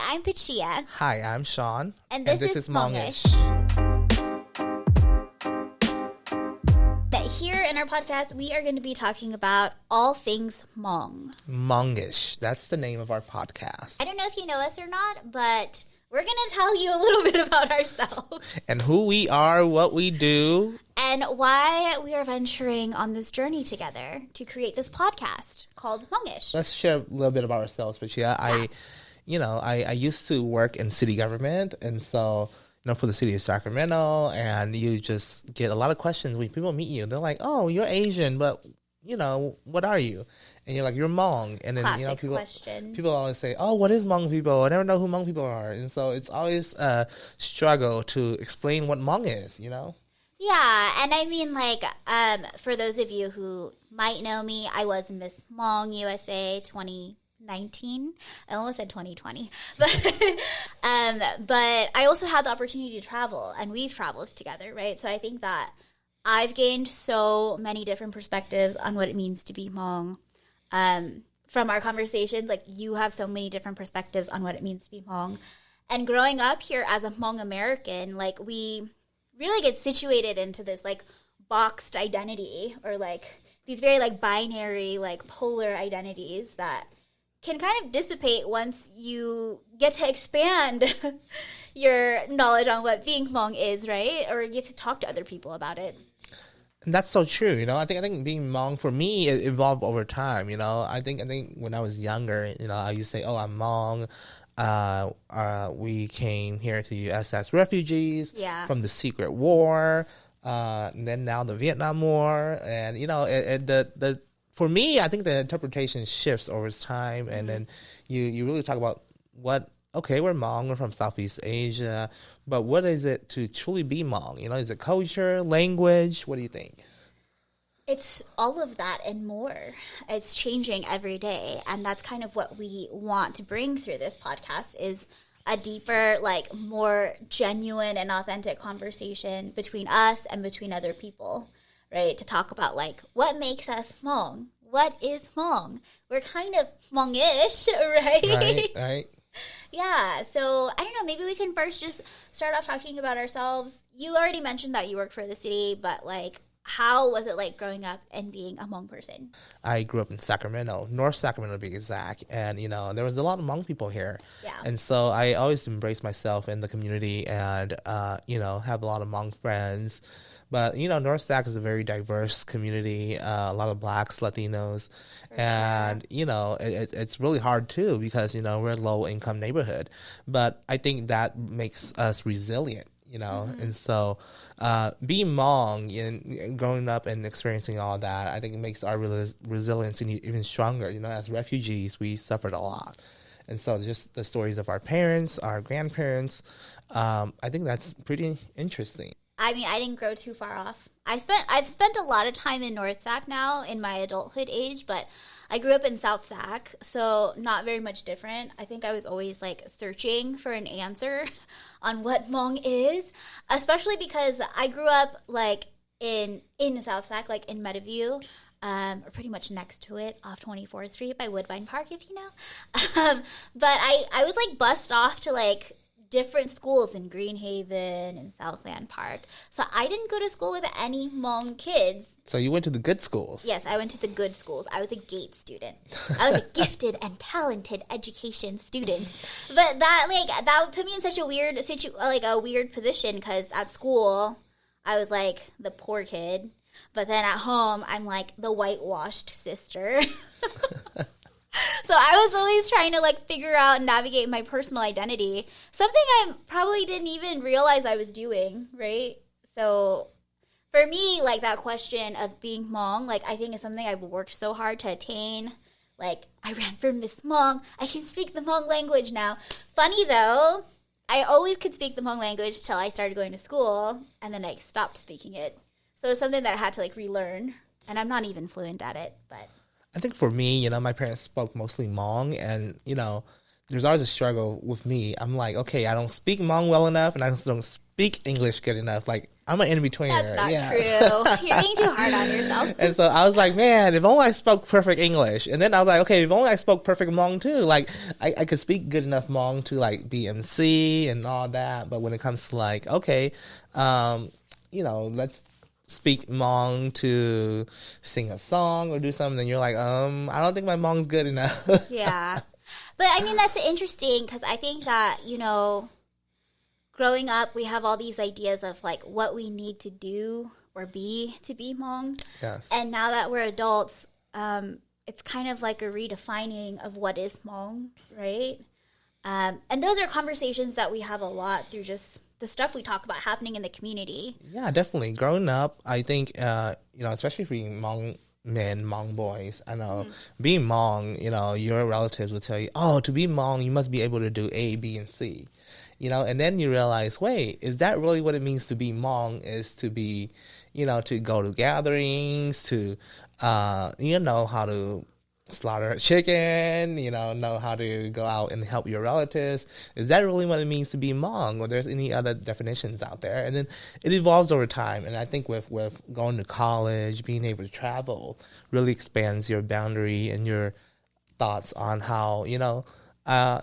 I'm Pachia. Hi, I'm Shoun. And this is Hmong-ish. Here in our podcast, we are going to be talking about all things Hmong. Hmongish. That's the name of our podcast. I don't know if you know us or not, but we're going to tell you a little bit about ourselves. And who we are, what we do. And why we are venturing on this journey together to create this podcast called Hmongish. Let's share a little bit about ourselves, Pachia. I used to work in city government, and so... for the city of Sacramento, and you just get a lot of questions when people meet you. They're like, "Oh, you're Asian, but what are you?" And you're like, "You're Hmong." And then classic question. People always say, "Oh, what is Hmong people?" I never know who Hmong people are, and so it's always a struggle to explain what Hmong is. Yeah, and I mean, for those of you who might know me, I was Miss Hmong USA 2019. I almost said 2020, but I also had the opportunity to travel, and we've traveled together, right? So I think that I've gained so many different perspectives on what it means to be Hmong. From our conversations, you have so many different perspectives on what it means to be Hmong. And growing up here as a Hmong American, we really get situated into this boxed identity, or these very binary, polar identities that can kind of dissipate once you get to expand your knowledge on what being Hmong is, right? Or you get to talk to other people about it. And that's so true. I think being Hmong for me, it evolved over time. I think when I was younger, I used to say, "Oh, I'm Hmong. We came here to the U.S. as refugees from the Secret War, and then now the Vietnam War, and for me, I think the interpretation shifts over time, and then you really talk about we're Hmong, we're from Southeast Asia, but what is it to truly be Hmong? Is it culture, language? What do you think? It's all of that and more. It's changing every day, and that's kind of what we want to bring through this podcast is a deeper, more genuine and authentic conversation between us and between other people. Right, to talk about what makes us Hmong. What is Hmong? We're kind of Hmong-ish, right? Right. Yeah, so I don't know, maybe we can first just start off talking about ourselves. You already mentioned that you work for the city, but how was it growing up and being a Hmong person? I grew up in Sacramento, North Sacramento to be exact, and there was a lot of Hmong people here. Yeah. And so I always embraced myself in the community and have a lot of Hmong friends. But, North Sac is a very diverse community, a lot of Blacks, Latinos, and, it's really hard, too, because, we're a low-income neighborhood. But I think that makes us resilient, and so being Hmong and growing up and experiencing all that, I think it makes our resilience even stronger. As refugees, we suffered a lot. And so just the stories of our parents, our grandparents, I think that's pretty interesting. I mean, I didn't grow too far off. I've spent a lot of time in North Sac now in my adulthood age, but I grew up in South Sac, so not very much different. I think I was always searching for an answer on what Hmong is, especially because I grew up in South Sac, in Meadowview, or pretty much next to it off 24th Street by Woodbine Park, if you know. But I was bussed off to different schools in Greenhaven and Southland Park. So I didn't go to school with any Hmong kids. So you went to the good schools? Yes, I went to the good schools. I was a GATE student. I was a gifted and talented education student. But that put me in such a weird weird position because at school I was the poor kid, but then at home I'm the whitewashed sister. So I was always trying to figure out and navigate my personal identity, something I probably didn't even realize I was doing, right? So for me, that question of being Hmong, I think is something I've worked so hard to attain. I ran for Miss Hmong. I can speak the Hmong language now. Funny though, I always could speak the Hmong language till I started going to school, and then I stopped speaking it. So it's something that I had to relearn, and I'm not even fluent at it, but... I think for me, my parents spoke mostly Hmong, and, there's always a struggle with me. I'm okay, I don't speak Hmong well enough, and I also don't speak English good enough. I'm an in-betweener. That's not true. You're being too hard on yourself. And so I was like, man, if only I spoke perfect English. And then I was like, okay, if only I spoke perfect Hmong too. Like, I could speak good enough Hmong to like be MC and all that. But when it comes to like, okay, let's speak Hmong to sing a song or do something, then you're like, I don't think my Hmong's good enough. Yeah. But I mean, that's interesting because I think that, growing up, we have all these ideas of like what we need to do or be to be Hmong. Yes. And now that we're adults, it's kind of like a redefining of what is Hmong, right? And those are conversations that we have a lot through just the stuff we talk about happening in the community. Yeah, definitely. Growing up, I think, especially for Hmong men, Hmong boys, I know, being Hmong, your relatives will tell you, oh, to be Hmong, you must be able to do A, B, and C. And then you realize, wait, is that really what it means to be Hmong? Is to be, to go to gatherings, to, how to slaughter a chicken, know how to go out and help your relatives. Is that really what it means to be Hmong? Or there's any other definitions out there? And then it evolves over time. And I think with going to college, being able to travel really expands your boundary and your thoughts on how,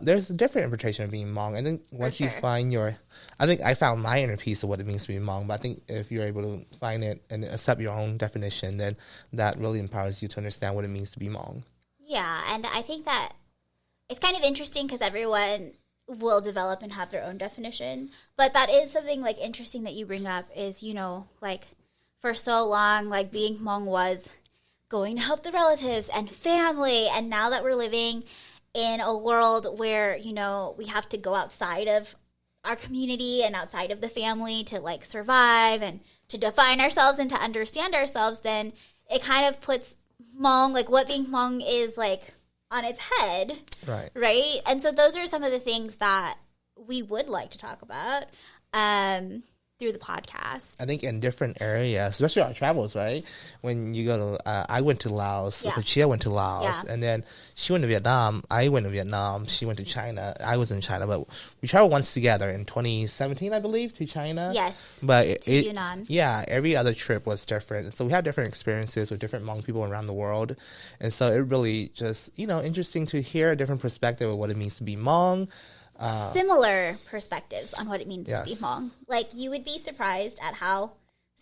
there's a different interpretation of being Hmong. And then once you find I think I found my inner piece of what it means to be Hmong, but I think if you're able to find it and accept your own definition, then that really empowers you to understand what it means to be Hmong. Yeah, and I think that it's kind of interesting because everyone will develop and have their own definition. But that is something like interesting that you bring up is, like for so long, like being Hmong was going to help the relatives and family. And now that we're living in a world where, we have to go outside of our community and outside of the family to like survive and to define ourselves and to understand ourselves, then it kind of puts Hmong, like what being Hmong is like on its head. Right. And so those are some of the things that we would like to talk about through the podcast. I think in different areas, especially our travels, right? When you go to, I went to Laos, Pachia went to Laos, and then she went to Vietnam, I went to Vietnam, she went to China, I was in China, but we traveled once together in 2017, I believe, to China. Yes, but to Yunnan. Yeah, every other trip was different. So we had different experiences with different Hmong people around the world. And so it really just, interesting to hear a different perspective of what it means to be Hmong. Similar perspectives on what it means to be Hmong. Like, you would be surprised at how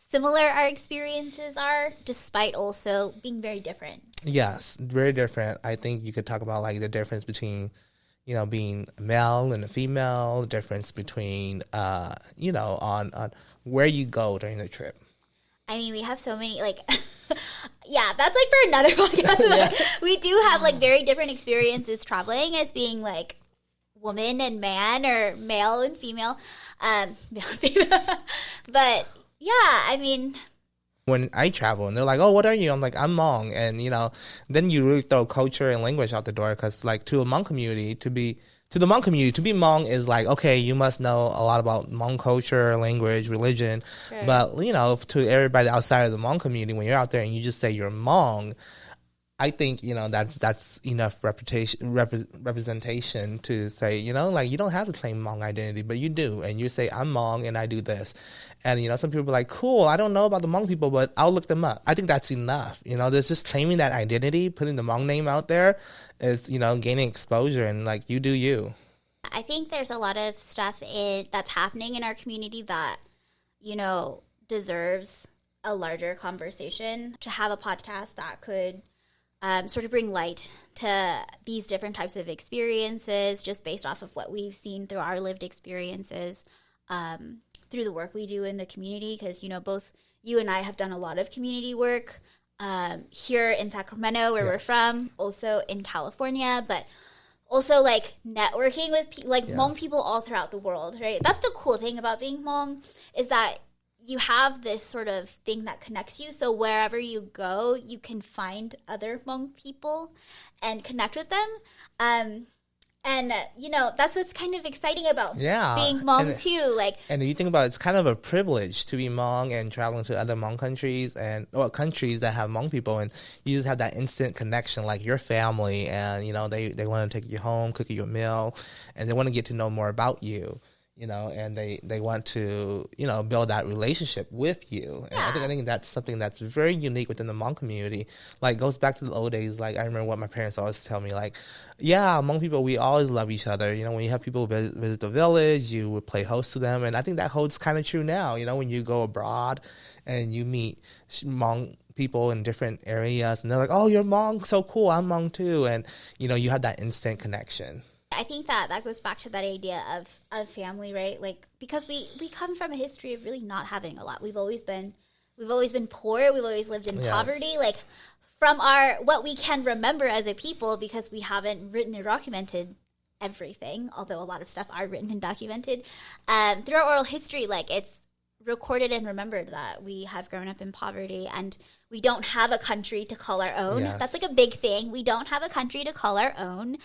similar our experiences are, despite also being very different. Yes, very different. I think you could talk about, like, the difference between, being a male and a female, the difference between, on where you go during the trip. I mean, we have so many, like, yeah, that's, like, for another podcast. We do have, like, very different experiences traveling as being, like, woman and man or male and female. But yeah, I mean, when I travel and they're like, oh, what are you? I'm like, I'm Hmong. And then you really throw culture and language out the door, because like to the Hmong community to be Hmong is like, okay, you must know a lot about Hmong culture, language, religion. Sure. But to everybody outside of the Hmong community, when you're out there and you just say you're Hmong, I think, that's enough representation to say, like, you don't have to claim Hmong identity, but you do. And you say, I'm Hmong and I do this. And, some people are like, cool, I don't know about the Hmong people, but I'll look them up. I think that's enough. There's just claiming that identity, putting the Hmong name out there. It's, gaining exposure, and like, you do you. I think there's a lot of stuff that's happening in our community that, deserves a larger conversation. To have a podcast that could sort of bring light to these different types of experiences just based off of what we've seen through our lived experiences, through the work we do in the community. Because, both you and I have done a lot of community work here in Sacramento, where we're from, also in California, but also like networking with Hmong people all throughout the world, right? That's the cool thing about being Hmong, is that you have this sort of thing that connects you. So wherever you go, you can find other Hmong people and connect with them. And, that's what's kind of exciting about being Hmong too. And if you think about it, it's kind of a privilege to be Hmong and traveling to other Hmong countries or countries that have Hmong people. And you just have that instant connection, like your family. And, they want to take you home, cook you a meal, and they want to get to know more about you. and they want to, build that relationship with you. And I think that's something that's very unique within the Hmong community. Like, goes back to the old days. Like, I remember what my parents always tell me, like, yeah, Hmong people, we always love each other. When you have people visit the village, you would play host to them. And I think that holds kind of true now, when you go abroad and you meet Hmong people in different areas, and they're like, oh, you're Hmong, so cool, I'm Hmong too. And, you have that instant connection. I think that goes back to that idea of family, right? Like, because we come from a history of really not having a lot. We've always been poor. We've always lived in poverty. Like, from what we can remember as a people, because we haven't written or documented everything, although a lot of stuff are written and documented through our oral history. Like, it's recorded and remembered that we have grown up in poverty and we don't have a country to call our own. Yes. That's like a big thing. We don't have a country to call our own.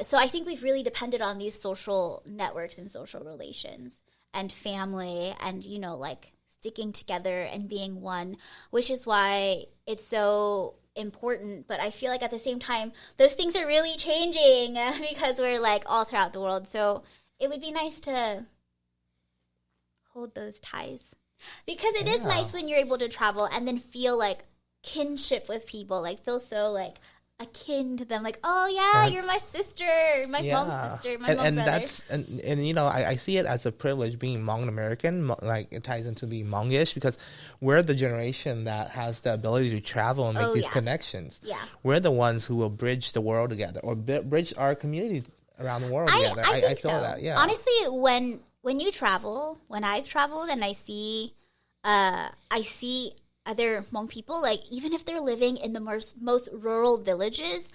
So I think we've really depended on these social networks and social relations and family and, like sticking together and being one, which is why it's so important. But I feel like at the same time, those things are really changing because we're like all throughout the world. So it would be nice to hold those ties, because it is nice when you're able to travel and then feel like kinship with people, like feel so like akin to them, like, oh yeah, you're my sister, my Hmong sister, my Hmong brother. That's and I see it as a privilege being Hmong American. Like, it ties into being Hmong-ish, because we're the generation that has the ability to travel and make these connections. We're the ones who will bridge the world together, or bridge our community around the world together. I think feel so. that. Honestly, when you travel, when I've traveled and I see other Hmong people, like, even if they're living in the most rural villages,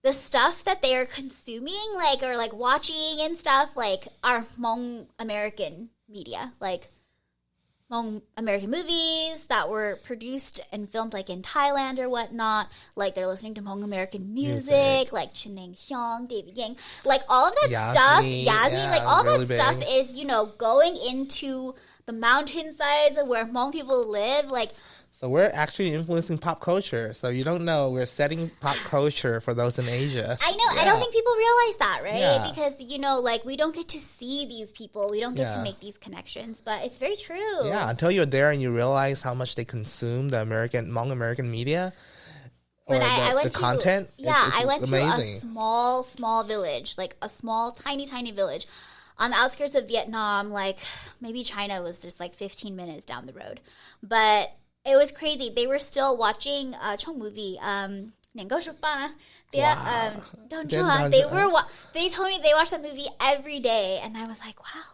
the stuff that they are consuming, like, or like watching and stuff, like, are Hmong American media, like Hmong American movies that were produced and filmed like in Thailand or whatnot. Like, they're listening to Hmong American music, like Chineng Xiong, David Yang, like all of that stuff, Yasmin, like all really that stuff big. Is, going into the mountainsides of where Hmong people live, like. So we're actually influencing pop culture. So you don't know, we're setting pop culture for those in Asia. I know. I don't think people realize that, right? Yeah. Because, like, we don't get to see these people. We don't get to make these connections. But it's very true. Yeah, until you're there and you realize how much they consume the Hmong American media. When I went the content. I went amazing. To a small village, like a small, tiny village on the outskirts of Vietnam. Like, maybe China was just like 15 minutes down the road. But it was crazy. They were still watching Chong movie, Nian Gou Shu Ba. They told me they watched that movie every day, and I was like, wow.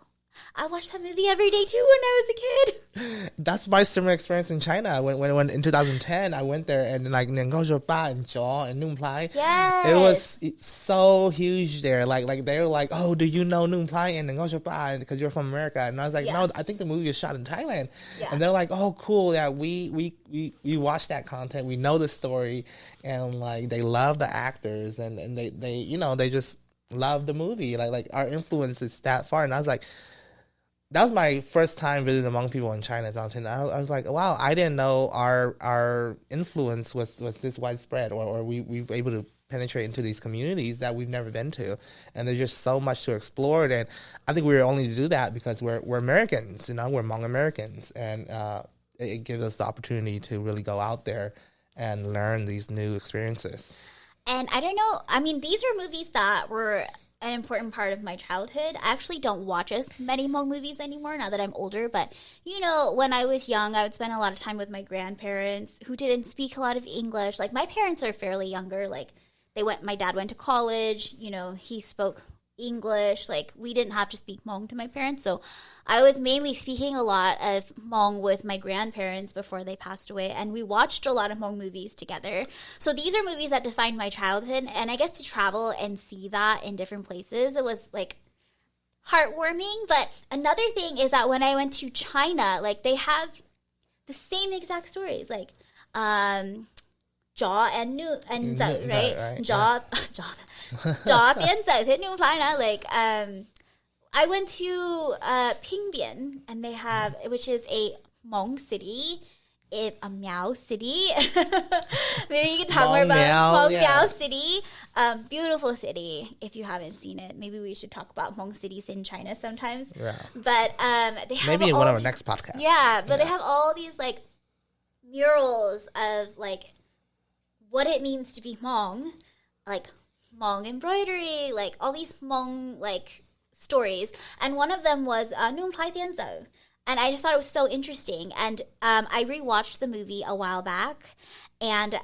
I watched that movie every day too when I was a kid. That's my similar experience in China. When in 2010 I went there, and like Nian Gou Shu Ba and Jaw and Nung Plai. Yes. It was so huge there. Like they were like, oh, do you know Nung Plai and Nian Gou Shu Ba because you're from America? And I was like, no, I think the movie was shot in Thailand. Yeah. And they're like, oh, cool. Yeah, we watched that content. We know the story, and like they love the actors, and they they just love the movie. Like our influence is that far. And I was like, that was my first time visiting Hmong people in China. I was like, wow, I didn't know our influence was this widespread, or we were able to penetrate into these communities that we've never been to. And there's just so much to explore. And I think we were only to do that because we're Americans, we're Hmong Americans. And it gives us the opportunity to really go out there and learn these new experiences. And I don't know, I mean, these are movies that were an important part of my childhood. I actually don't watch as many Hmong movies anymore now that I'm older, but when I was young, I would spend a lot of time with my grandparents who didn't speak a lot of English. Like, my parents are fairly younger. Like, my dad went to college, he spoke English. Like, we didn't have to speak Hmong to my parents, so I was mainly speaking a lot of Hmong with my grandparents before they passed away, and we watched a lot of Hmong movies together. So these are movies that defined my childhood, and I guess to travel and see that in different places, it was like heartwarming. But another thing is that when I went to China, like, they have the same exact stories, like Jaw and Zhao, right? Jaw and Zhao, like, I went to Pingbian, and they have, which is a Hmong city Miao City. Maybe you can talk more about Hmong Miao City. Beautiful city. If you haven't seen it, maybe we should talk about Hmong cities in China sometimes. Yeah. But they have Maybe in one of our next podcasts. Yeah, but they have all these like murals of like what it means to be Hmong, like Hmong embroidery, like all these Hmong like stories. And one of them was Nung Plai Tien Zo. And I just thought it was so interesting. And I rewatched the movie a while back. And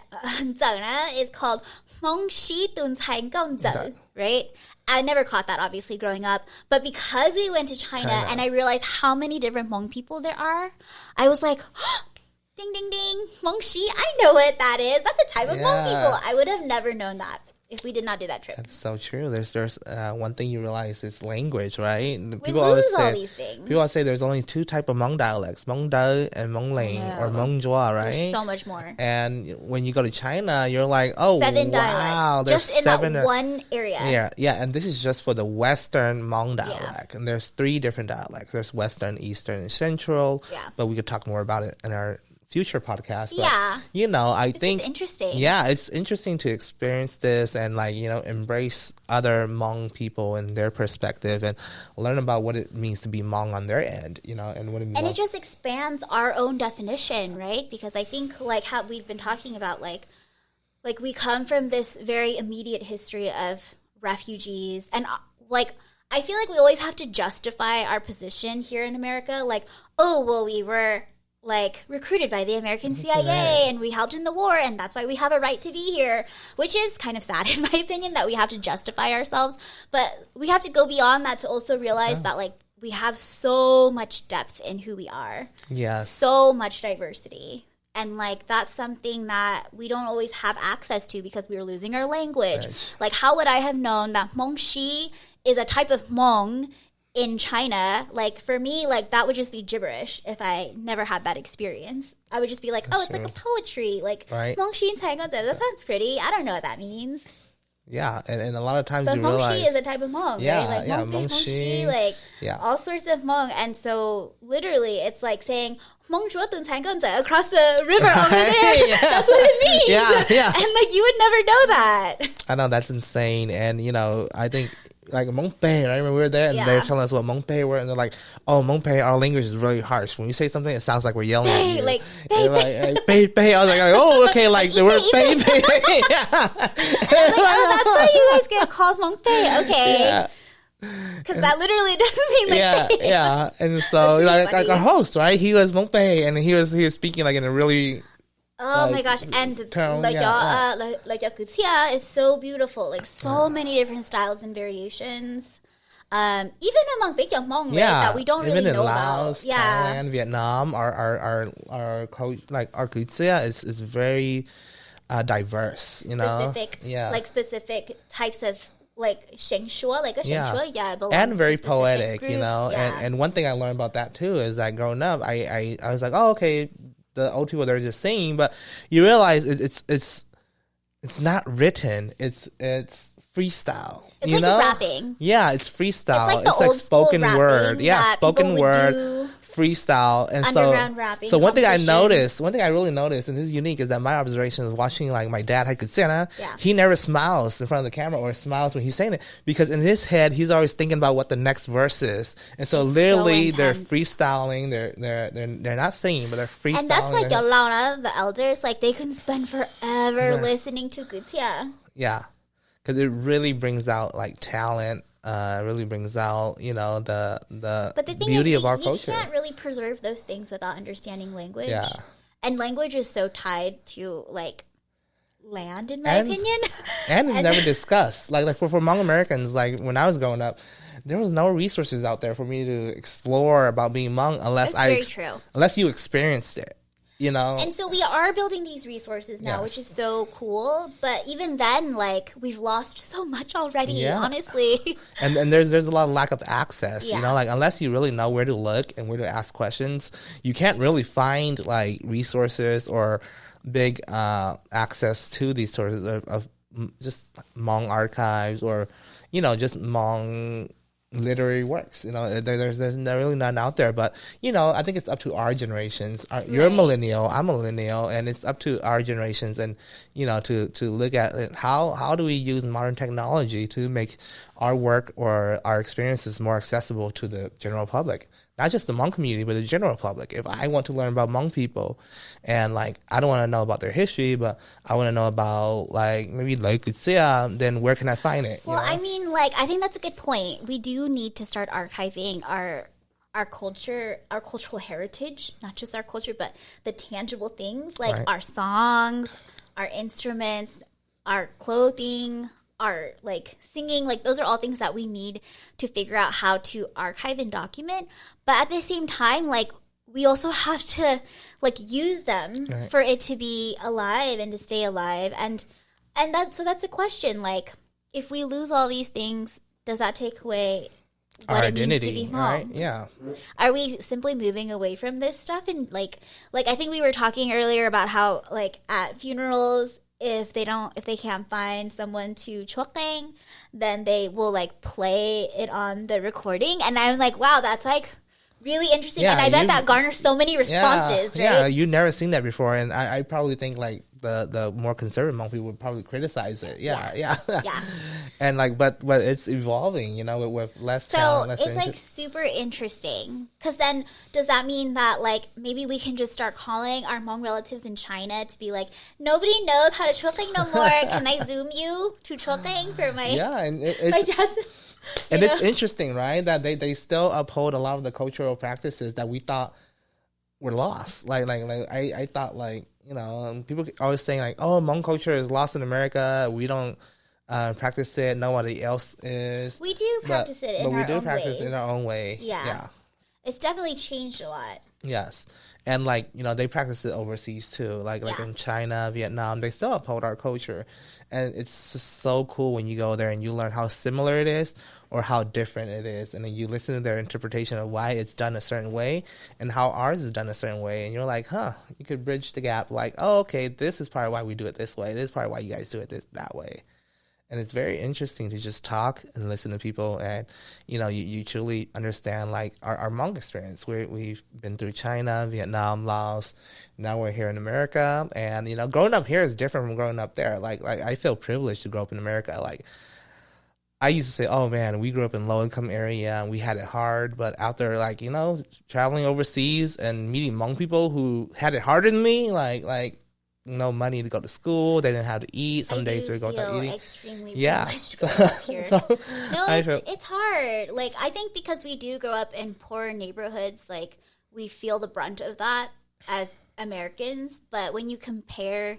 Zona is called Hmong-ish Tun Cai Gong Zo, right? I never caught that, obviously, growing up. But because we went to China and I realized how many different Hmong people there are, I was like, ding, ding, ding, Hmong-ish, I know what that is. That's a type of Hmong people. I would have never known that if we did not do that trip. That's so true. There's one thing you realize is language, right? We lose all these things. People always say there's only two type of Hmong dialects, Hmong Da and Hmong Ling or Hmong Jua, right? There's so much more. And when you go to China, you're like, oh, 7 wow. dialects. Just in that one area. Yeah. And this is just for the Western Hmong dialect. And there's 3 different dialects. There's Western, Eastern, and Central. Yeah. But we could talk more about it in our future podcast. But, I think it's interesting. Yeah, it's interesting to experience this and embrace other Hmong people and their perspective and learn about what it means to be Hmong on their end, and what it means. And it just expands our own definition, right? Because I think like how we've been talking about like we come from this very immediate history of refugees and like I feel like we always have to justify our position here in America like, oh, well, we were like recruited by the American CIA and we helped in the war and that's why we have a right to be here, which is kind of sad in my opinion that we have to justify ourselves. But we have to go beyond that to also realize that like we have so much depth in who we are. Yeah. So much diversity. And like that's something that we don't always have access to because we're losing our language. Right. Like how would I have known that Hmong-ish is a type of Hmong in China? Like for me, like that would just be gibberish if I never had that experience. I would just be like, it's like a poetry, like Hmong-ish that sounds pretty. I don't know what that means. Yeah, and a lot of times but you realize... Hmong-ish is a type of Hmong, right? Like Hmong-ish, like all sorts of Hmong. And so literally it's like saying across the river over there. Yeah. That's what it means. Yeah. And like you would never know that. I know, that's insane. And I think like Hmong Pei, right? When we were there and they were telling us what Hmong Pei were, and they're like, oh, Hmong Pei, our language is really harsh. When you say something, it sounds like we're yelling at you. Like, Pei. I was like, oh, okay, like the word Pei. Yeah. And I was like, oh, that's why you guys get called Hmong Pei. Okay. Yeah. Because that literally doesn't mean like yeah. And so like our host, right? He was Hmong Pei, and he was speaking like in a really my gosh, and like your kutia is so beautiful, like so many different styles and variations. Even among big Hmong, right, that we don't really know Laos, about. Thailand, Vietnam, our kutia is very diverse, specific types of like sheng shuo, like a sheng shuo, belongs and very to poetic, groups, and one thing I learned about that too is that growing up, I was like, oh, okay, the old people, they're just singing, but you realize it's not written, it's freestyle. It's like rapping. Yeah, it's freestyle. It's like spoken word. Yeah, spoken word. Freestyle. And underground rapping. So one thing I really noticed, and this is unique, is that my observation is watching like my dad, he never smiles in front of the camera or smiles when he's saying it, because in his head he's always thinking about what the next verse is. And so literally they're freestyling, they're not singing, but they're freestyling. And that's like your Laona, the elders, like they can spend forever listening to Gutia. Yeah. Because it really brings out like talent. Really brings out, the beauty of our culture. You can't really preserve those things without understanding language. Yeah. And language is so tied to like land, in my opinion. And it's never discussed. Like for Hmong Americans, like when I was growing up, there was no resources out there for me to explore about being Hmong unless you experienced it. And so we are building these resources now, which is so cool. But even then, like, we've lost so much already, honestly. And there's a lot of lack of access, like unless you really know where to look and where to ask questions, you can't really find like resources or big access to these sources of just Hmong archives or, just Hmong literary works. There's really none out there. But I think it's up to our generations. You're a millennial, I'm a millennial, and it's up to our generations, and to look at it, how do we use modern technology to make our work or our experiences more accessible to the general public. Not just the Hmong community, but the general public. If I want to learn about Hmong people, and I don't want to know about their history, but I want to know about maybe Xia, then where can I find it? Well, I mean, I think that's a good point. We do need to start archiving our culture, our cultural heritage, not just our culture, but the tangible things our songs, our instruments, our clothing, our singing, those are all things that we need to figure out how to archive and document. But at the same time, we also have to use them for it to be alive and to stay alive. And that's a question. If we lose all these things, does that take away what our it identity, means to be Hmong? Right? Yeah. Are we simply moving away from this stuff? And I think we were talking earlier about how at funerals, if they can't find someone to chokeng, then they will play it on the recording. And I'm wow, that's really interesting. And I bet that garners so many responses, right? Yeah, you've never seen that before. And I probably think the more conservative Hmong people would probably criticize it. Yeah. And but it's evolving, with less talent, less it's super interesting. Because then does that mean that maybe we can just start calling our Hmong relatives in China to be nobody knows how to chokeng no more. Can I Zoom you to chokeng for my my dad's? And it's interesting, right? That they still uphold a lot of the cultural practices that we thought were lost. I thought people always saying oh, Hmong culture is lost in America. We don't practice it. Nobody else is. We do practice it in our own ways. But we do practice it in our own way. Yeah. It's definitely changed a lot. Yes. And they practice it overseas too. In China, Vietnam, they still uphold our culture. And it's just so cool when you go there and you learn how similar it is or how different it is. And then you listen to their interpretation of why it's done a certain way and how ours is done a certain way. And you're you could bridge the gap. Oh, okay, this is part of why we do it this way. This is part of why you guys do it that way. And it's very interesting to just talk and listen to people, and you truly understand our Hmong experience. We've been through China, Vietnam, Laos. Now we're here in America, and growing up here is different from growing up there. I feel privileged to grow up in America. I used to say, oh man, we grew up in low income area and we had it hard. But out there, traveling overseas and meeting Hmong people who had it harder than me, no money to go to school. They didn't have to eat. Some days they go without eating. Extremely privileged growing up here. It's hard. I think because we do grow up in poor neighborhoods, we feel the brunt of that as Americans. But when you compare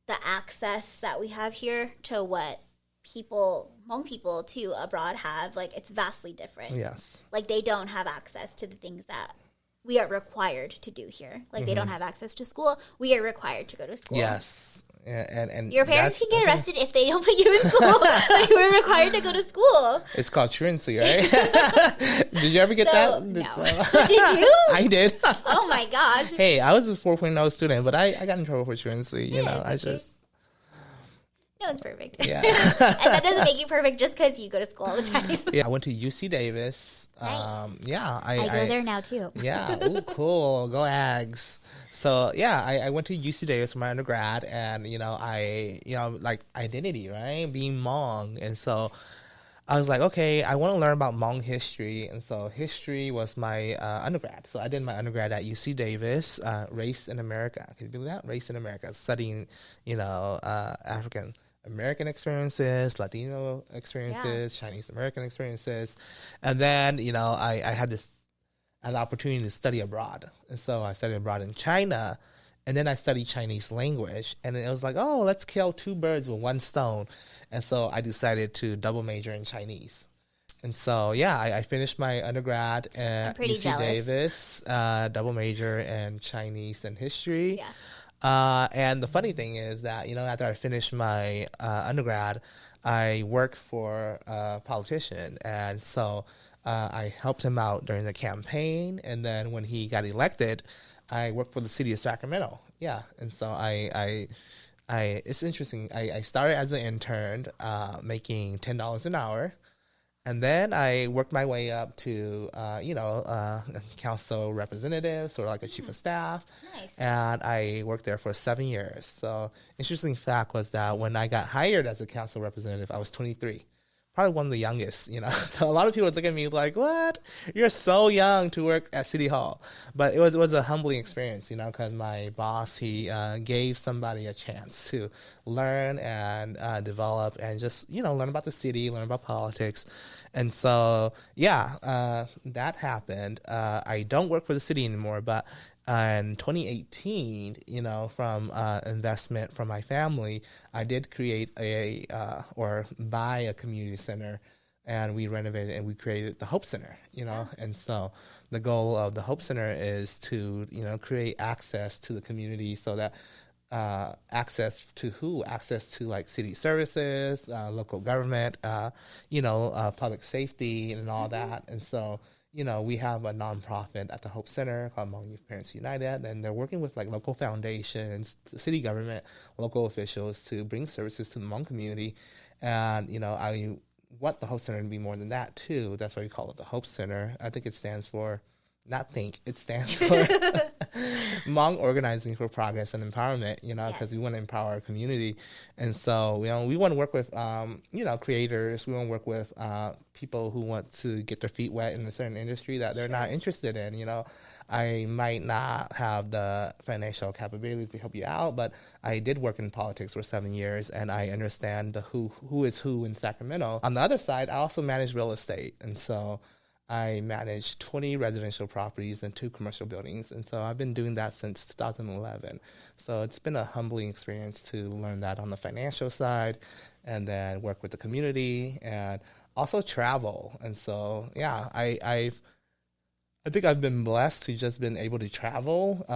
the access that we have here to what Hmong people to abroad have, it's vastly different. Yes. They don't have access to the things that we are required to do here. They don't have access to school. We are required to go to school. Yes. And your parents can get arrested if they don't put you in school. You were required to go to school. It's called truancy, right? Did you ever get that? No. Did you? I did. Oh my gosh. Hey, I was a 4.0 student, but I got in trouble for truancy. No one's perfect. Yeah. And that doesn't make you perfect just because you go to school all the time. Yeah, I went to UC Davis. Nice. I go there now too. Yeah. Ooh, cool. Go Ags. So I went to UC Davis for my undergrad, and identity, right? Being Hmong, and so I was okay, I want to learn about Hmong history, and so history was my undergrad. So I did my undergrad at UC Davis, race in America. Can you believe that? Race in America, studying African American experiences, Latino experiences, Chinese American experiences, and then I had an opportunity to study abroad, and so I studied abroad in China, and then I studied Chinese language, and it was oh, let's kill two birds with one stone, and so I decided to double major in Chinese. And so, I finished my undergrad at UC Davis, double major in Chinese and history. Yeah. And the funny thing is that, after I finished my undergrad, I worked for a politician. And so I helped him out during the campaign. And then when he got elected, I worked for the city of Sacramento. Yeah. And so it's interesting. I started as an intern, making $10 an hour. And then I worked my way up to, council representative, sort of like a chief of staff. Nice. And I worked there for 7 years. So interesting fact was that when I got hired as a council representative, I was 23. Probably one of the youngest, So a lot of people look at me like, what? You're so young to work at City Hall. But it was a humbling experience, because my boss, he gave somebody a chance to learn and develop and just, learn about the city, learn about politics. And so, that happened. I don't work for the city anymore, but in 2018, from investment from my family, I did create or buy a community center, and we renovated and we created the Hope Center, And so the goal of the Hope Center is to, create access to the community so that access to like city services, local government, public safety and all that. And so, we have a nonprofit at the Hope Center called Hmong Youth Parents United, and they're working with like local foundations, the city government, local officials to bring services to the Hmong community. And, I want the Hope Center to be more than that too. That's why we call it the Hope Center. I think it stands for, it stands for Hmong Organizing for Progress and Empowerment, because we want to empower our community. And so, we want to work with, creators. We want to work with people who want to get their feet wet in a certain industry that they're not interested in. I might not have the financial capability to help you out, but I did work in politics for 7 years, and I understand the who is who in Sacramento. On the other side, I also manage real estate. And so I manage 20 residential properties and 2 commercial buildings. And so I've been doing that since 2011. So it's been a humbling experience to learn that on the financial side and then work with the community and also travel. And so, I think I've been blessed to just been able to travel.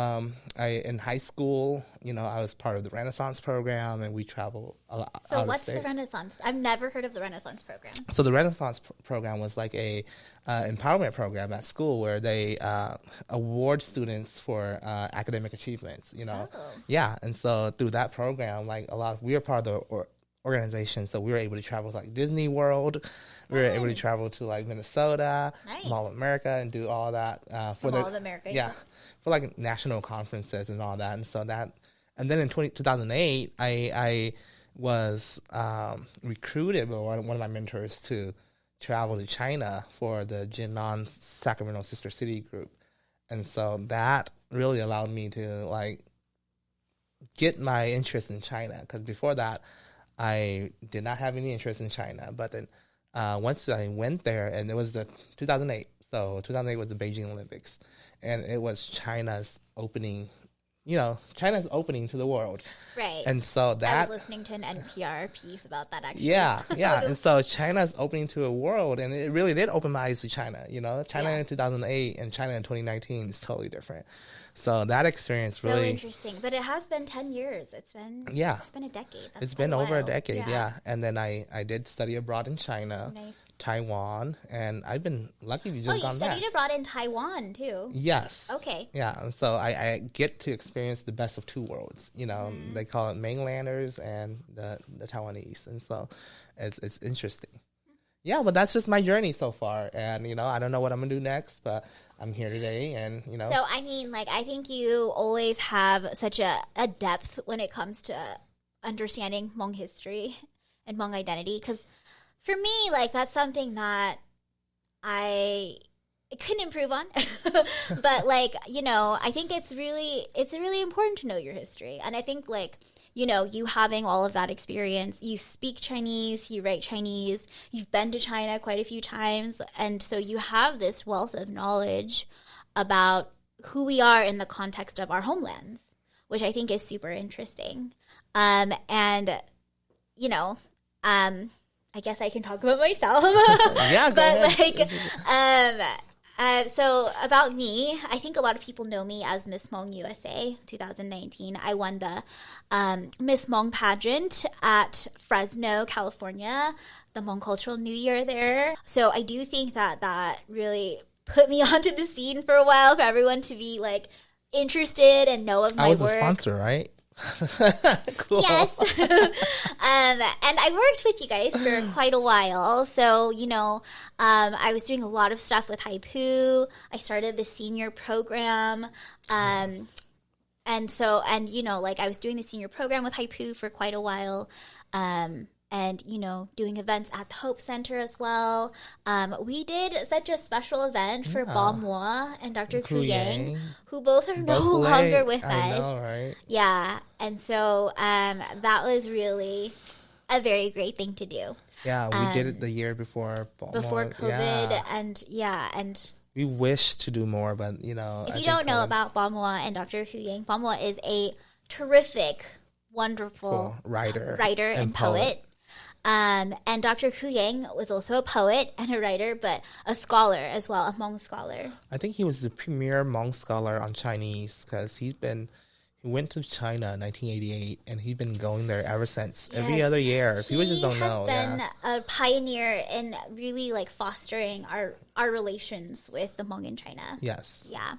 In high school, I was part of the Renaissance program, and we traveled a lot. So what's the Renaissance? I've never heard of the Renaissance program. So the Renaissance program was like a empowerment program at school where they award students for academic achievements. Oh. Yeah, and so through that program, we were part of the organization, so we were able to travel to like Disney World. We were able to travel to like Minnesota, Mall of America, and do all that for Mall of America. Yeah, for like national conferences and all that. And so and then in 2008, I was recruited by one of my mentors to travel to China for the Jinan Sacramento Sister City group, and so that really allowed me to like get my interest in China, because before that I did not have any interest in China. But then once I went there, and it was the 2008. So 2008 was the Beijing Olympics, and it was China's opening. China's opening to the world. Right. And so that I was listening to an NPR piece about that actually. Yeah. And so China's opening to a world, and it really did open my eyes to China. China in 2008 and China in 2019 is totally different. So that experience really... So interesting. But it has been 10 years. It's been a decade. It's been over a decade, yeah. And then I did study abroad in China, Taiwan, and I've been lucky to just gone back. Oh, you studied abroad in Taiwan, too? Yes. Okay. Yeah, and so I get to experience the best of two worlds. They call it mainlanders and the Taiwanese, and so it's interesting. Yeah, but that's just my journey so far, and I don't know what I'm gonna do next, but I'm here today, and So I mean, I think you always have such a depth when it comes to understanding Hmong history and Hmong identity, because for me, that's something that I couldn't improve on, but I think it's really important to know your history, and I think you having all of that experience, you speak Chinese, you write Chinese, you've been to China quite a few times, and so you have this wealth of knowledge about who we are in the context of our homelands, which I think is super interesting. I guess I can talk about myself. Yeah, go ahead. So about me, I think a lot of people know me as Miss Hmong USA 2019. I won the Miss Hmong pageant at Fresno, California, the Hmong Cultural New Year there. So I do think that really put me onto the scene for a while, for everyone to be interested and know of my work. I was a sponsor, right? Cool. Yes. And I worked with you guys for quite a while. So, I was doing a lot of stuff with Haipu. I started the senior program. I was doing the senior program with Haipu for quite a while. Doing events at the Hope Center as well. We did such a special event for Ba Mua and Dr. Ku Yang, who both are no longer with us. I know, right? Yeah, and so that was really a very great thing to do. Yeah, we did it the year before COVID, and we wish to do more, but if you don't know about Ba Mua and Dr. Ku Yang, Ba Mua is a terrific, wonderful writer and poet. And Dr. Ku Yang was also a poet and a writer, but a scholar as well, a Hmong scholar. I think he was the premier Hmong scholar on Chinese because he went to China in 1988, and he's been going there ever since. Yes. Every other year. People just don't know. He has been a pioneer in really fostering our relations with the Hmong in China. Yes. Yeah.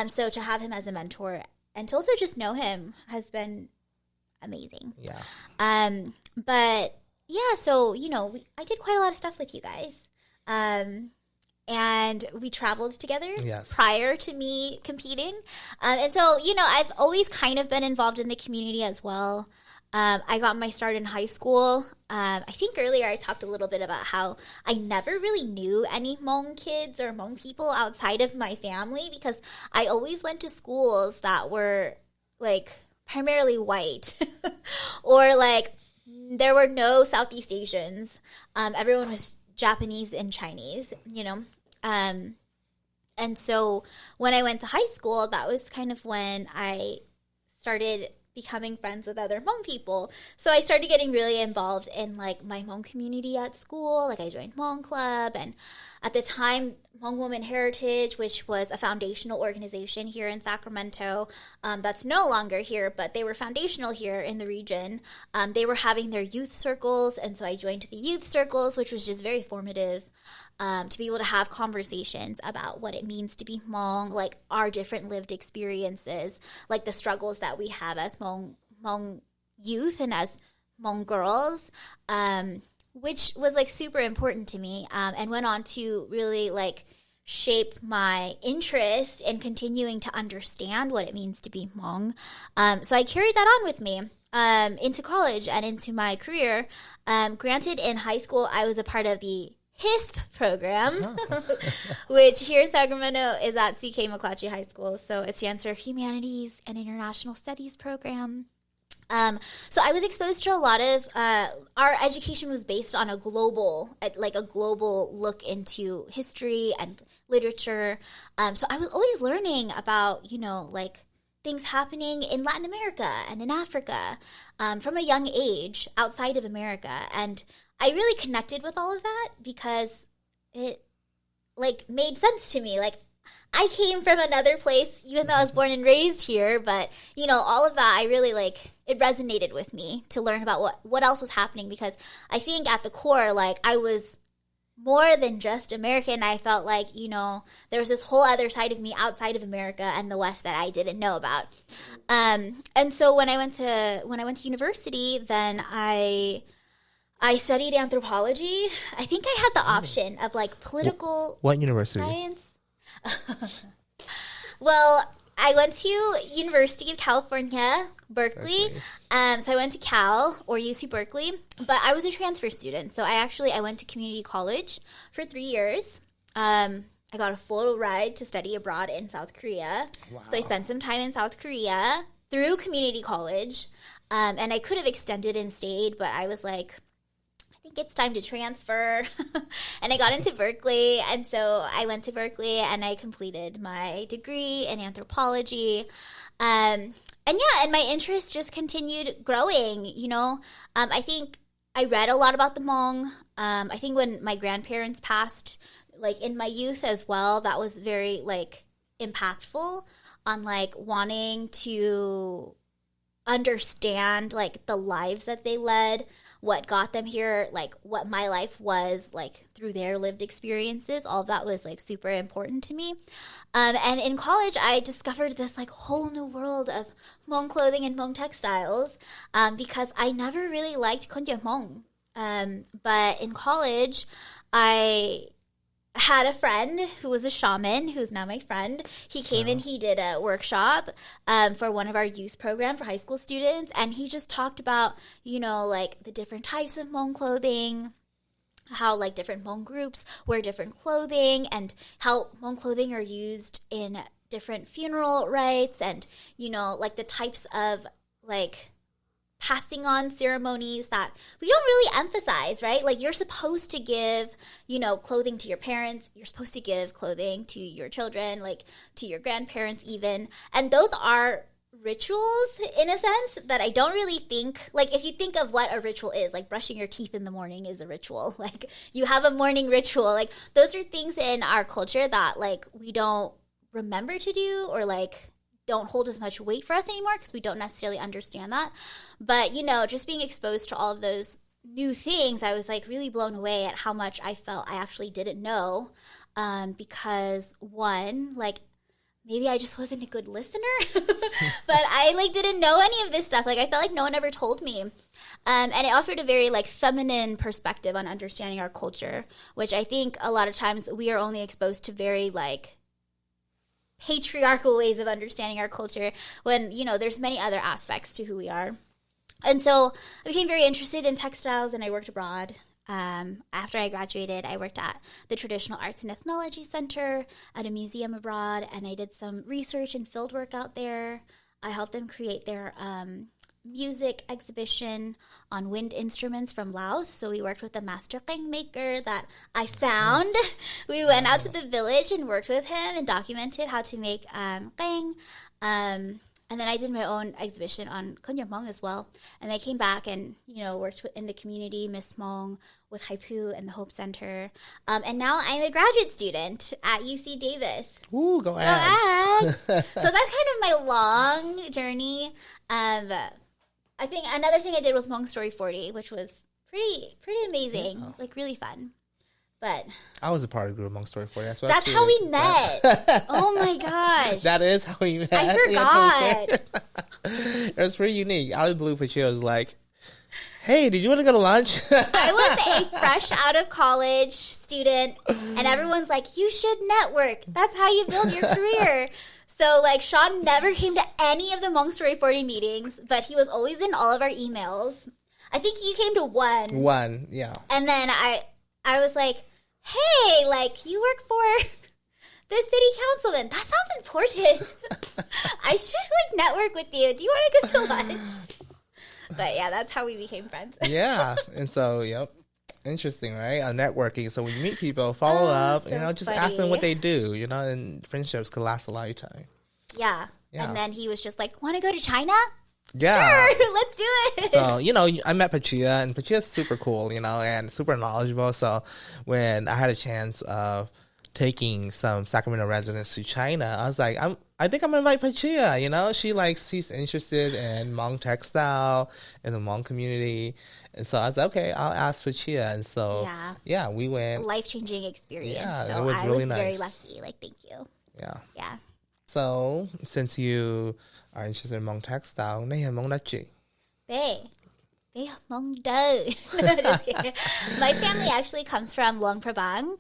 So to have him as a mentor and to also just know him has been amazing. Yeah. But yeah, so I did quite a lot of stuff with you guys. And we traveled together prior to me competing. And so, I've always kind of been involved in the community as well. I got my start in high school. I think earlier I talked a little bit about how I never really knew any Hmong kids or Hmong people outside of my family because I always went to schools that were, primarily white or, there were no Southeast Asians. Everyone was Japanese and Chinese, and so when I went to high school, that was kind of when I started becoming friends with other Hmong people. So I started getting really involved in my Hmong community at school. I joined Hmong Club, and at the time, Hmong Women Heritage, which was a foundational organization here in Sacramento, that's no longer here, but they were foundational here in the region. They were having their youth circles, and so I joined the youth circles, which was just very formative. To be able to have conversations about what it means to be Hmong, our different lived experiences, the struggles that we have as Hmong youth and as Hmong girls, which was super important to me, and went on to really shape my interest in continuing to understand what it means to be Hmong. So I carried that on with me. Into college and into my career. Granted, in high school, I was a part of the HISP program, which here in Sacramento is at CK McClatchy High School. So it stands for Humanities and International Studies Program. So I was exposed to a lot of, our education was based on a global look into history and literature. So I was always learning about, things happening in Latin America and in Africa from a young age outside of America. And I really connected with all of that because it made sense to me. I came from another place, even though I was born and raised here, but all of that I really it resonated with me to learn about what else was happening, because I think at the core I was more than just American. I felt there was this whole other side of me outside of America and the West that I didn't know about. And so when I went to university, then I studied anthropology. I think I had the option of political what university? Science. Well, I went to University of California, Berkeley. So I went to Cal or UC Berkeley, but I was a transfer student. So I went to community college for 3 years. I got a full ride to study abroad in South Korea. Wow. So I spent some time in South Korea through community college. And I could have extended and stayed, but I was I think it's time to transfer. And I got into Berkeley. And so I went to Berkeley and I completed my degree in anthropology. And my interest just continued growing, I think I read a lot about the Hmong. I think when my grandparents passed, in my youth as well, that was very, impactful on, wanting to understand, the lives that they led, what got them here, like what my life was like through their lived experiences. All of that was like super important to me. And in college, I discovered this like whole new world of Hmong clothing and Hmong textiles because I never really liked Hmong. But in college, I had a friend who was a shaman, who's now my friend. He came and he did a workshop for one of our youth program for high school students. And he just talked about, you know, like the different types of Hmong clothing, how like different Hmong groups wear different clothing, and how Hmong clothing are used in different funeral rites, and, you know, like the types of like passing on ceremonies that we don't really emphasize, right? Like you're supposed to give, you know, clothing to your parents. You're supposed to give clothing to your children, like to your grandparents even. And those are rituals in a sense that I don't really think, like if you think of what a ritual is, like brushing your teeth in the morning is a ritual. Like you have a morning ritual. Like those are things in our culture that like we don't remember to do, or like don't hold as much weight for us anymore because we don't necessarily understand that. But, you know, just being exposed to all of those new things, I was like really blown away at how much I felt I actually didn't know, because one, like maybe I just wasn't a good listener, but I like didn't know any of this stuff. Like I felt like no one ever told me. And it offered a very like feminine perspective on understanding our culture, which I think a lot of times we are only exposed to very like patriarchal ways of understanding our culture when, you know, there's many other aspects to who we are. And so I became very interested in textiles, and I worked abroad. After I graduated, I worked at the Traditional Arts and Ethnology Center at a museum abroad, and I did some research and field work out there. I helped them create their music exhibition on wind instruments from Laos. So we worked with a master qing maker that I found. We went out to the village and worked with him and documented how to make qing. And then I did my own exhibition on Hmong as well. And I came back and, you know, worked in the community, Miss Hmong, with Haipu and the Hope Center. And now I'm a graduate student at UC Davis. Ooh, go Ads. So that's kind of my long journey. I think another thing I did was Hmong Story 40, which was pretty amazing, like really fun. But I was a part of the group Hmong Story 40. That's how we met. Oh my gosh. That is how we met. I forgot. It was pretty unique. Out of the blue, Pachia was like, hey, did you want to go to lunch? I was a fresh out of college student, and everyone's like, you should network. That's how you build your career. So, like, Shoun never came to any of the Hmong Story 40 meetings, but he was always in all of our emails. I think you came to one. One, yeah. And then I was like, hey, like, you work for the city councilman. That sounds important. I should, like, network with you. Do you want to go to lunch? But, yeah, that's how we became friends. Yeah. And so, yep. Interesting, right? Networking. So when you meet people, follow up, so you know, just funny. ask them what they do, you know, and friendships could last a lifetime. Yeah. And then he was just like, want to go to China? Yeah. Sure, let's do it. So, you know, I met Pachia, and Pachia's super cool, you know, and super knowledgeable. So when I had a chance of taking some Sacramento residents to China, I was like, I think I'm going to invite Pachia, you know? She's interested in Hmong textile, in the Hmong community. And so I was like, okay, I'll ask Pachia. And so, yeah, we went. Life-changing experience. Yeah, so it was I really was nice. very lucky. Like, thank you. Yeah. Yeah. So, since you are interested in Hmong textile, nay Hmong na chi? Bay Hmong do. Just kidding. My family actually comes from Luang Prabang,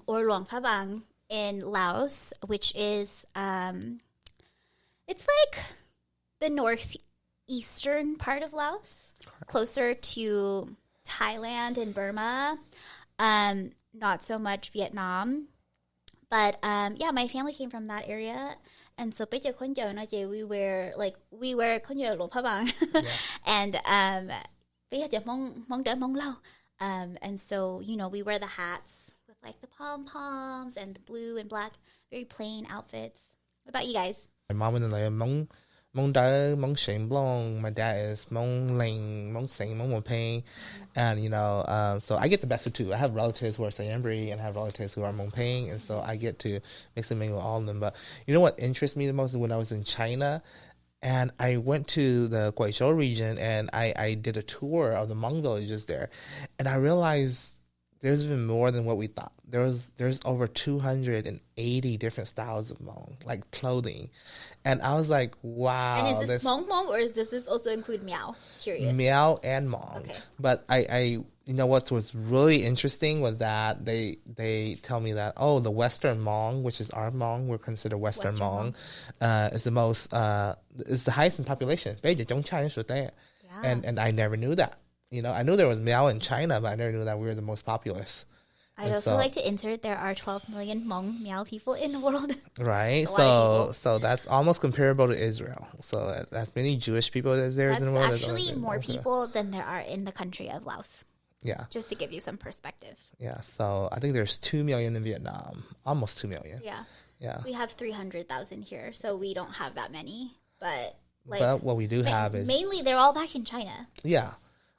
or Luang Prabang in Laos, which is, it's like the northeastern part of Laos, closer to Thailand and Burma, not so much Vietnam. But yeah, my family came from that area, and so we wear konyo lo pabang, and and so, you know, we wear the hats with like the pom poms and the blue and black, very plain outfits. What about you guys? My mom and I Hmong Da, Hmong Shen Blong. My dad is Hmong Ling, Hmong Sing, Hmong Peng. And, you know, so I get the best of two. I have relatives who are Sayambri and I have relatives who are Hmong Peng. And so I get to mix and mingle with all of them. But you know what interests me the most is when I was in China, And I went to the Guizhou region and I did a tour of the Hmong villages there. And I realized there's even more than what we thought. There's over 280 different styles of Hmong, like clothing. And I was like, wow. And is this Hmong or does this also include Miao? Curious. Miao and Hmong. Okay. But I you know what was really interesting was that they tell me that, oh, the Western Hmong, which is our Hmong, we're considered Western Hmong, is the most is the highest in population. Yeah. And I never knew that. You know, I knew there was Miao in China, but I never knew that we were the most populous. I'd also like to insert there are 12 million Hmong Miao people in the world. Right. So that's almost comparable to Israel. So as many Jewish people as there is in the world. That's actually more people than there are in the country of Laos. Yeah. Just to give you some perspective. Yeah. So I think there's 2 million in Vietnam. Almost 2 million. Yeah. Yeah. We have 300,000 here, so we don't have that many. But what we do have is mainly they're all back in China. Yeah.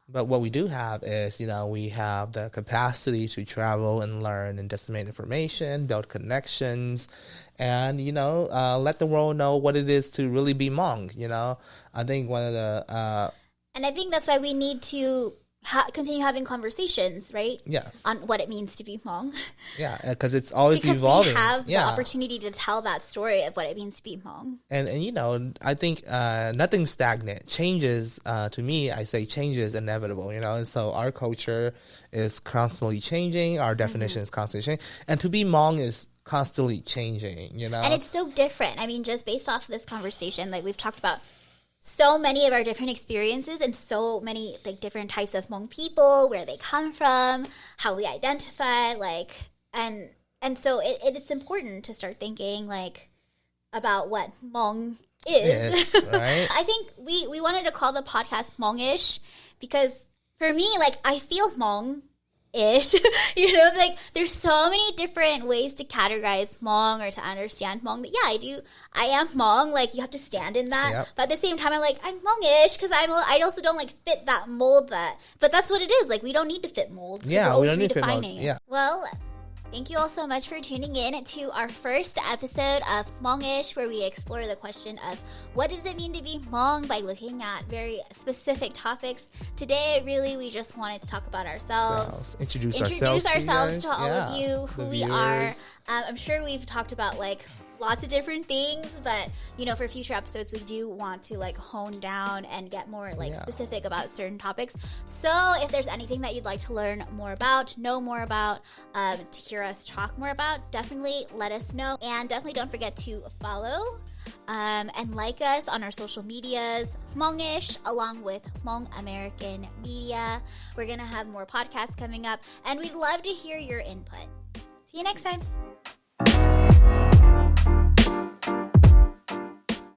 But what we do have is, you know, we have the capacity to travel and learn and disseminate information, build connections, and, you know, let the world know what it is to really be Hmong, you know. I think one of the... and I think that's why we need to continue having conversations, right? Yes. On what it means to be Hmong. Yeah, because it's always because evolving. We have the opportunity to tell that story of what it means to be Hmong. And you know, I think nothing's stagnant. Changes, to me, I say change is inevitable, you know. And so our culture is constantly changing. Our definition is constantly changing. And to be Hmong is constantly changing, you know. And it's so different. I mean, just based off of this conversation, like we've talked about so many of our different experiences and so many like different types of Hmong people, where they come from, how we identify, like, and so it is important to start thinking like about what Hmong is. Yes, right? I think we wanted to call the podcast Hmong-ish because for me, like, I feel Hmong-ish. You know, like there's so many different ways to categorize Hmong or to understand Hmong. But yeah, I am Hmong. Like, you have to stand in that. Yep. But at the same time, I'm Hmong-ish because I also don't like fit that mold. But that's what it is. Like, we don't need to fit molds. Yeah, we don't need to fit molds. Yeah. Well, thank you all so much for tuning in to our first episode of Hmong-ish, where we explore the question of what does it mean to be Hmong by looking at very specific topics. Today, really, we just wanted to talk about ourselves. Introduce ourselves to all of you, who we are. I'm sure we've talked about like lots of different things, but you know, for future episodes we do want to like hone down and get more like specific about certain topics. So if there's anything that you'd like to learn more about, know more about, to hear us talk more about, definitely let us know. And definitely don't forget to follow and like us on our social medias, Hmong-ish, along with Hmong American Media. We're gonna have more podcasts coming up, and we'd love to hear your input. See you next time.